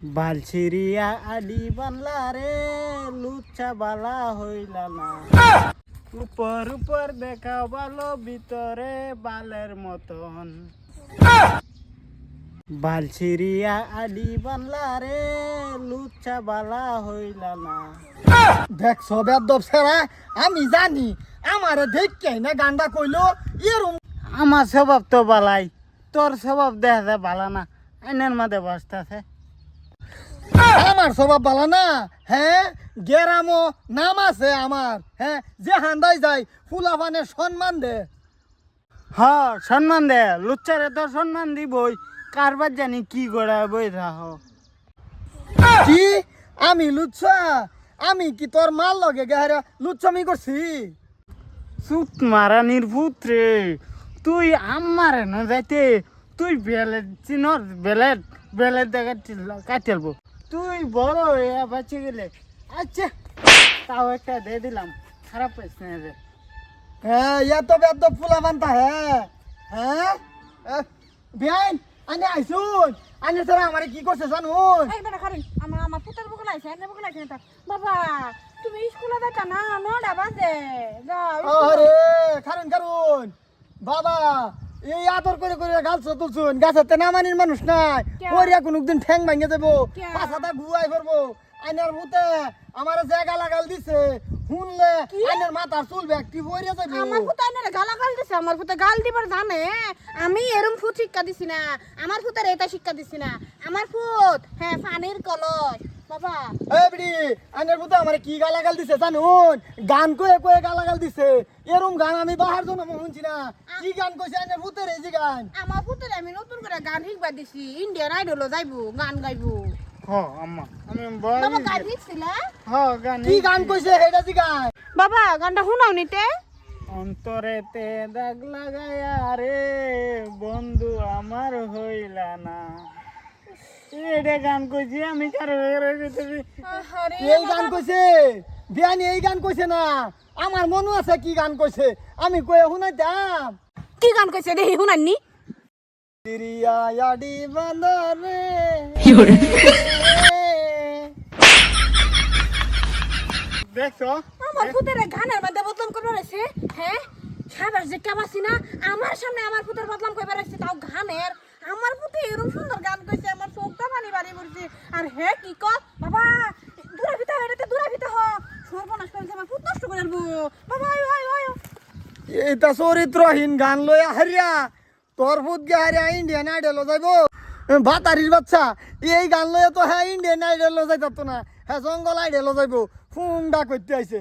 বালছিরিয়া আডি বানলা রে লুচ্ছা বালা হইলা না উপর উপর দেখা ভালো ভিতরে বালের মতন বালছিরিয়া আডি বানলা রে লুচ্ছা বালা হইলা না। দেখ সবের দপসেরা আমি জানি আমারে দেখকে না গান্ডা কইলো এরম আমার স্বভাব তো বালাই, তোর স্বভাব দেখা যায় বালা না। আইনের মাঝে বসতেছে আমার স্বভাব ভালো না। হ্যাঁ গেরামো নাম আছে আমার। হ্যাঁ যে হান্দাই যায় ফুলাফানের সম্মান দে। হ সম্মান দে, লুচ্চারে তো সম্মান দিবই, কারবার জানি কি গড়ায় বই থাহ। কি আমি লুচ্ছা? আমি কি তোর মাল লগে গেহারা লুচ্ছামি করছি? সুত মারানির পুত্রে তুই আমারে না যাইতে তুই বেলেট চিনর বেলেট বেলেট দেখা কাটেলবো তুই বড় হয়ে বাঁচে গেলে। আচ্ছা তাও একটা দিয়ে দিলাম, খারাপ পাইস না রে। হ্যাঁ এত বেদ ফুলাফান তা হ্যাঁ বিয়াইন আনে আইসুন আনে তোরা আমারে কি করছে জানুন? আমার পুতের বুকে লাইছে না বাবা তুমি স্কুলে যাইতা না 9টা বাজে যাও। আরে কারণ বাবা এই আদর করে করে গাছ তুলছুন, গাছেতে নামানির মানুষ নাই করিয়া কোনদিন ঠ্যাং ভাঙে যাবো, পাছাটা গুয়াই করবো। আইনার মুতে আমারে যে গালাগাল দিছে শুনলে আইনার মাথার চুল ব্যাগটি বইরে যাবে। আমার পুতে আইনারে গালাগাল দিছে, আমার পুতে গাল দিবার জানে। আমি এরম ফুট শিক্ষা দিছি না, আমার পুতের এটা শিক্ষা দিছি না। আমার ফুট হ্যাঁ পানির কলস বাবা। এই বিড়ি আইনার মুতে আমারে কি গালাগাল দিছে জানুন? গান কয়ে কয়ে গালাগাল দিছে। এরম গান আমি বাহার জন্য শুনছি না। কি গান কইছে আইনার মুতের? এই যে গান আমার পুতের আমি নতুন করে গান শিখবা দিছি, ইন্ডিয়ান আইডল যাইবো গান গাইবো। হ আম্মা আমি বাবা গান শিখছিলা? হ গান কি গান কইছে হেডা জি গান? বাবা গানটা শুনাও নিতে। অন্তরেতে দাগ লাগায়া রে বন্ধু আমার হইলা না। এটা গান কইছি আমি কারো এই গান কইছে বিয়ানি, এই গান কইছে না। আমার মনে আছে কি গান কইছে, আমি কয়ে শুনাইতাম। কি গান কইছে দেখি শুনাননি। আডি বান্দরে দেখছো আমার পুতের গানের মধ্যে বদলাম করবার আছে। হ্যাঁ সাবাস যে কাবাসি না আমার সামনে আমার পুতের বদলাম কইবার আছে, তাও গানের। আমার পুতে এরকম সুন্দর গান কইছে, আমার চোখটা পানি বাড়ি পড়ছে। আর হ্যাঁ কি কর বাবা দূরা ভিতা এটাতে দূরা ভিতা হ সর্বনাশ করেছে, আমার পুত নষ্ট করে আলবো বাবা। আয় আয় আয় এইটা চরিত্রহীন গান লইয়া হারিয়া তোর ফুট গে হারিয়া ইন্ডিয়ান আইডল যাইব। ভাতারির বাচ্চা এই গান লইয়া তো হ্যাঁ ইন্ডিয়ান আইডল যাইতাতো না, হ্যাঁ জঙ্গল আইডল যাইব। ফুংডা করতে আইছে।